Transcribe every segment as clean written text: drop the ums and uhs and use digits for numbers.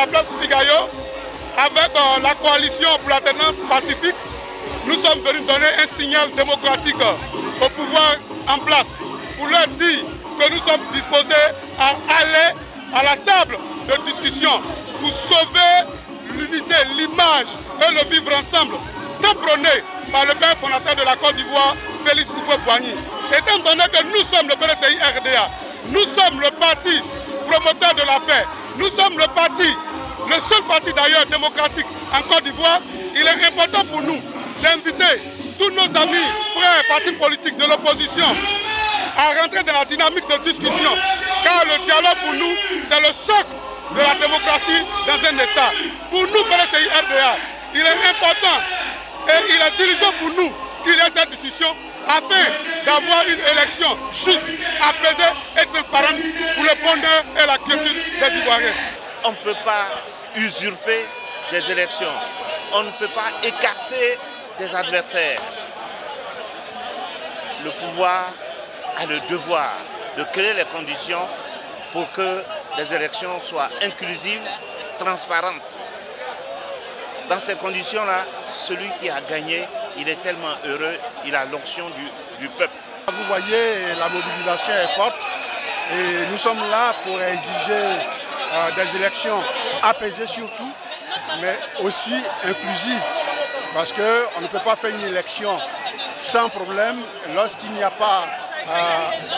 la place Figayo, avec la coalition pour l'alternance pacifique, nous sommes venus donner un signal démocratique au pouvoir en place pour leur dire que nous sommes disposés à aller à la table de discussion pour sauver l'unité, l'image et le vivre ensemble, tant prôné par le père fondateur de la Côte d'Ivoire, Félix Houphouët-Boigny. Étant donné que nous sommes le PDCI RDA, nous sommes le parti promoteur de la paix, nous sommes le seul parti d'ailleurs démocratique en Côte d'Ivoire, il est important pour nous d'inviter tous nos amis, frères, partis politiques de l'opposition à rentrer dans la dynamique de discussion, car le dialogue pour nous, c'est le socle de la démocratie dans un État. Pour nous, PDCI RDA, il est important et il est diligent pour nous qu'il y ait cette discussion afin d'avoir une élection juste, apaisée et transparente pour le bonheur et la quiétude des Ivoiriens. On ne peut pas usurper des élections, on ne peut pas écarter des adversaires. Le pouvoir a le devoir de créer les conditions pour que les élections soient inclusives, transparentes. Dans ces conditions-là, celui qui a gagné, il est tellement heureux, il a l'onction du peuple. Vous voyez, la mobilisation est forte et nous sommes là pour exiger des élections apaisées surtout, mais aussi inclusives. Parce qu'on ne peut pas faire une élection sans problème lorsqu'il n'y a pas,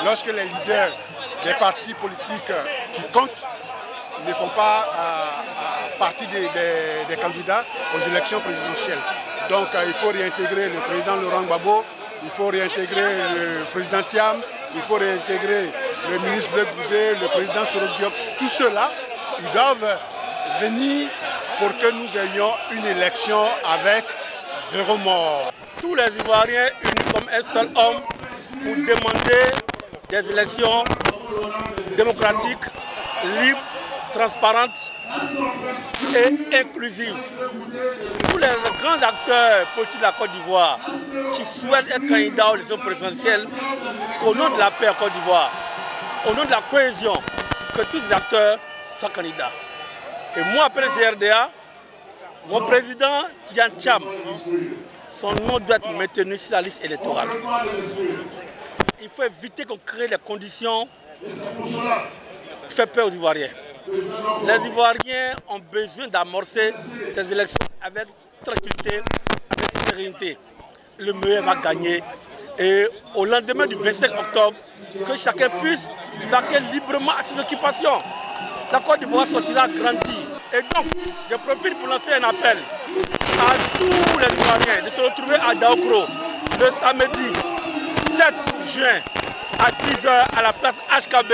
lorsque les leaders des partis politiques qui comptent ne font pas partie des candidats aux élections présidentielles. Donc il faut réintégrer le président Laurent Gbagbo, il faut réintégrer le président Thiam, il faut réintégrer le ministre Blé Goudé, le président Soro Diop. Tout cela, ils doivent venir pour que nous ayons une élection avec 0 mort. Tous les Ivoiriens unis comme un seul homme pour demander des élections démocratiques, libres, transparentes et inclusives. Tous les grands acteurs politiques de la Côte d'Ivoire qui souhaitent être candidats aux élections présidentielles, au nom de la paix en Côte d'Ivoire, au nom de la cohésion, que tous ces acteurs soient candidats. Et moi, après le CRDA, mon président Tidjane Thiam, son nom doit être maintenu sur la liste électorale. Il faut éviter qu'on crée les conditions qui font peur aux Ivoiriens. Les Ivoiriens ont besoin d'amorcer ces élections avec tranquillité, avec sérénité. Le meilleur va gagner. Et au lendemain du 25 octobre, que chacun puisse vaquer librement à ses occupations. La Côte d'Ivoire sortira grandie. Et donc, je profite pour lancer un appel à tous les Ivoiriens de se retrouver à Daokro le samedi 7 juin à 10h à la place HKB,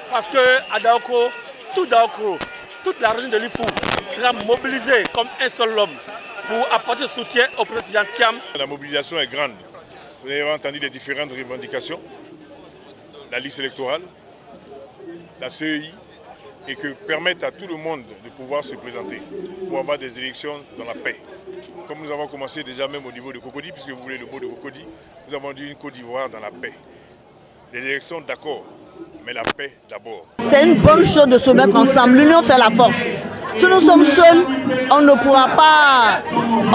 parce qu'à Daokro, toute la région de l'Ifou sera mobilisée comme un seul homme pour apporter soutien au président Thiam. La mobilisation est grande. Vous avez entendu les différentes revendications, la liste électorale, la CEI, et que permettent à tout le monde de pouvoir se présenter pour avoir des élections dans la paix. Comme nous avons commencé déjà même au niveau de Cocody, puisque vous voulez le mot de Cocody, nous avons dit une Côte d'Ivoire dans la paix. Les élections d'accord, mais la paix d'abord. C'est une bonne chose de se mettre ensemble, l'union fait la force. Si nous sommes seuls, on ne pourra pas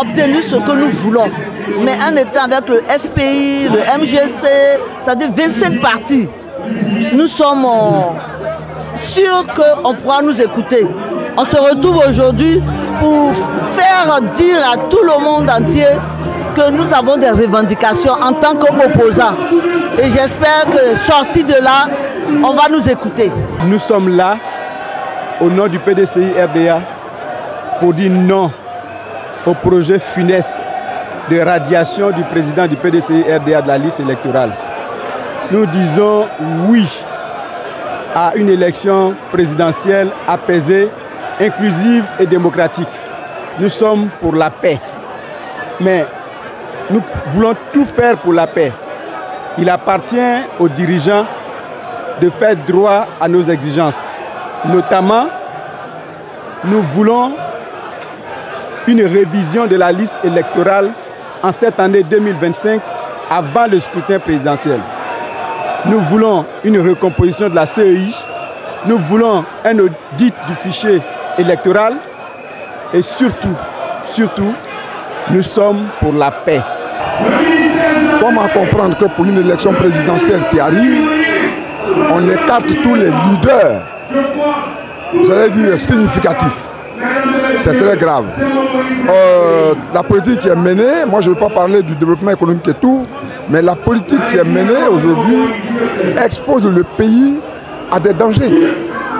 obtenir ce que nous voulons. Mais en étant avec le FPI, le MGC, c'est-à-dire 25 partis, nous sommes sûrs qu'on pourra nous écouter. On se retrouve aujourd'hui pour faire dire à tout le monde entier que nous avons des revendications en tant qu'opposants. Et j'espère que sorti de là, on va nous écouter. Nous sommes là, au nom du PDCI RDA, pour dire non au projet funeste de radiation du président du PDCI RDA de la liste électorale. Nous disons oui à une élection présidentielle apaisée, inclusive et démocratique. Nous sommes pour la paix. Mais nous voulons tout faire pour la paix. Il appartient aux dirigeants de faire droit à nos exigences. Notamment, nous voulons une révision de la liste électorale en cette année 2025 avant le scrutin présidentiel. Nous voulons une recomposition de la CEI. Nous voulons un audit du fichier électorale et surtout, nous sommes pour la paix. Comment comprendre que pour une élection présidentielle qui arrive, on écarte tous les leaders, j'allais dire significatifs. C'est très grave. La politique qui est menée, moi je ne veux pas parler du développement économique et tout, mais la politique qui est menée aujourd'hui expose le pays à des dangers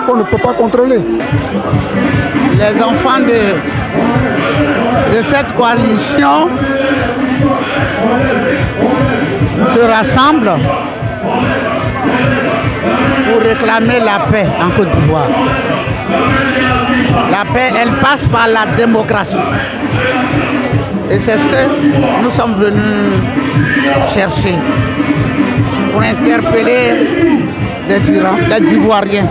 qu'on ne peut pas contrôler. Les enfants de cette coalition se rassemblent pour réclamer la paix en Côte d'Ivoire. La paix, elle passe par la démocratie. Et c'est ce que nous sommes venus chercher pour interpeller les Ivoiriens,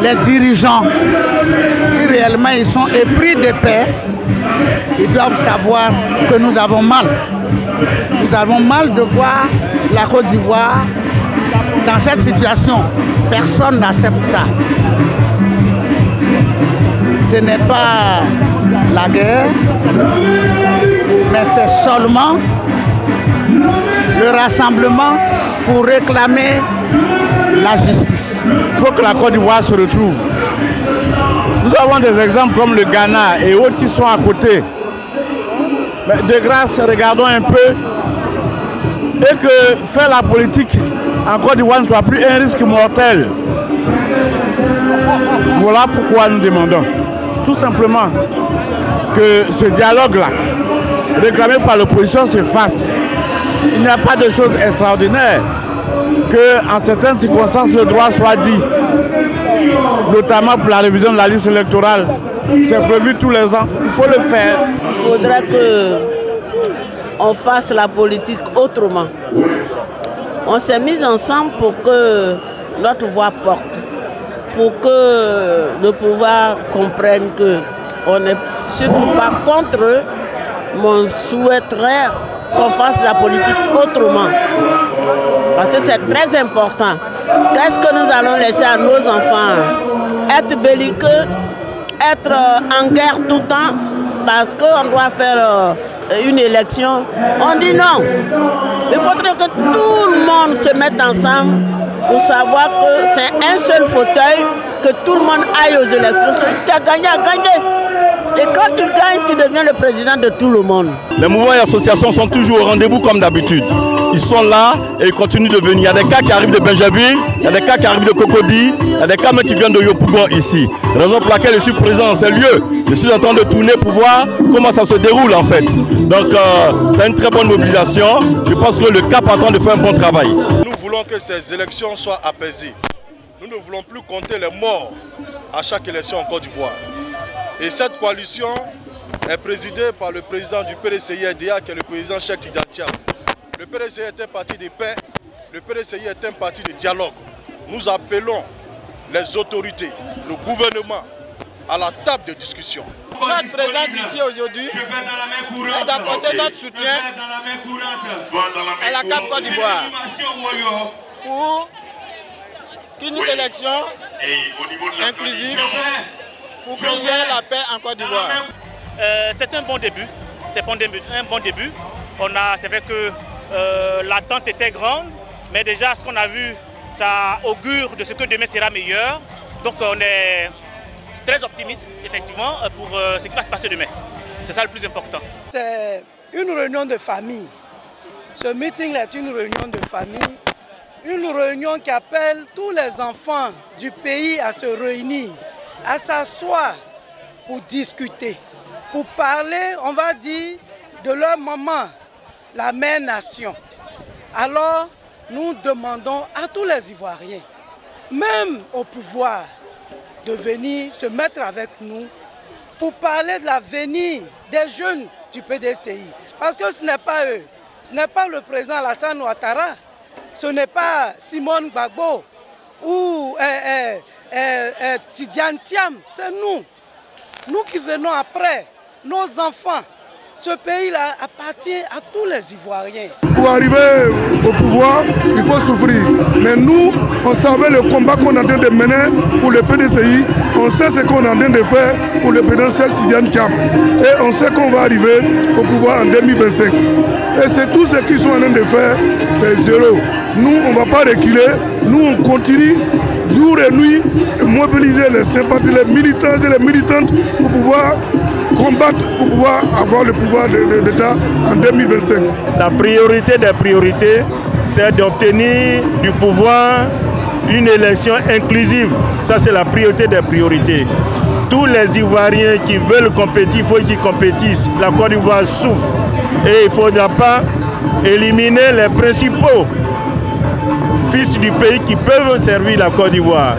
les dirigeants. Si réellement ils sont épris de paix, ils doivent savoir que nous avons mal. Nous avons mal de voir la Côte d'Ivoire dans cette situation. Personne n'accepte ça. Ce n'est pas la guerre, mais c'est seulement le rassemblement pour réclamer la justice. Il faut que la Côte d'Ivoire se retrouve. Nous avons des exemples comme le Ghana et autres qui sont à côté. Mais de grâce, regardons un peu et que faire la politique en Côte d'Ivoire ne soit plus un risque mortel. Voilà pourquoi nous demandons tout simplement que ce dialogue-là, réclamé par l'opposition, se fasse. Il n'y a pas de chose extraordinaire qu'en certaines circonstances le droit soit dit, notamment pour la révision de la liste électorale. C'est prévu tous les ans, il faut le faire. Il faudrait qu'on fasse la politique autrement. On s'est mis ensemble pour que notre voix porte, pour que le pouvoir comprenne qu'on n'est surtout pas contre eux, mais on souhaiterait qu'on fasse la politique autrement. Parce que c'est très important. Qu'est-ce que nous allons laisser à nos enfants? Être belliqueux, être en guerre tout le temps, parce qu'on doit faire une élection. On dit non. Il faudrait que tout le monde se mette ensemble pour savoir que c'est un seul fauteuil, que tout le monde aille aux élections. Celui qui a gagné, a gagné. Et quand tu gagnes, tu deviens le président de tout le monde. Les mouvements et associations sont toujours au rendez-vous comme d'habitude. Ils sont là et ils continuent de venir. Il y a des cas qui arrivent de Benjerville, il y a des cas qui arrivent de Cocody, il y a des cas qui viennent de Yopougon ici. Raison pour laquelle je suis présent dans ces lieux. Je suis en train de tourner pour voir comment ça se déroule en fait. Donc c'est une très bonne mobilisation. Je pense que le CAP est en train de faire un bon travail. Nous voulons que ces élections soient apaisées. Nous ne voulons plus compter les morts à chaque élection en Côte d'Ivoire. Et cette coalition est présidée par le président du PDCI-RDA qui est le président Cheikh Tidiane Thiam. Le PDCI est un parti de paix, le PDCI est un parti de dialogue. Nous appelons les autorités, le gouvernement à la table de discussion. Notre présence ici aujourd'hui est d'apporter notre soutien à la CAP Côte d'Ivoire pour qu'une élection inclusive pour qu'il y ait la paix en Côte d'Ivoire. C'est un bon début. C'est un bon début. C'est vrai que l'attente était grande, mais déjà ce qu'on a vu, ça augure de ce que demain sera meilleur. Donc on est très optimiste, effectivement, pour ce qui va se passer demain. C'est ça le plus important. C'est une réunion de famille. Ce meeting est une réunion de famille. Une réunion qui appelle tous les enfants du pays à se réunir, à s'asseoir pour discuter, pour parler, on va dire, de leur maman, la mère nation. Alors, nous demandons à tous les Ivoiriens, même au pouvoir, de venir se mettre avec nous pour parler de l'avenir des jeunes du PDCI. Parce que ce n'est pas eux, ce n'est pas le président Alassane Ouattara, ce n'est pas Simone Gbagbo ou Tidiane Thiam, c'est nous. Nous qui venons après, nos enfants. Ce pays-là appartient à tous les Ivoiriens. Pour arriver au pouvoir, il faut souffrir. Mais nous, on savait le combat qu'on est en train de mener pour le PDCI. On sait ce qu'on est en train de faire pour le président Cheikh Tidiane Cham. Et on sait qu'on va arriver au pouvoir en 2025. Et c'est tout ce qu'ils sont en train de faire, c'est zéro. Nous, on ne va pas reculer. Nous, on continue jour et nuit de mobiliser les sympathies, les militants et les militantes pour pouvoir combattre, pour pouvoir avoir le pouvoir de l'État en 2025. La priorité des priorités, c'est d'obtenir du pouvoir une élection inclusive. Ça, c'est la priorité des priorités. Tous les Ivoiriens qui veulent compétir, il faut qu'ils compétissent. La Côte d'Ivoire souffre et il ne faudra pas éliminer les principaux fils du pays qui peuvent servir la Côte d'Ivoire.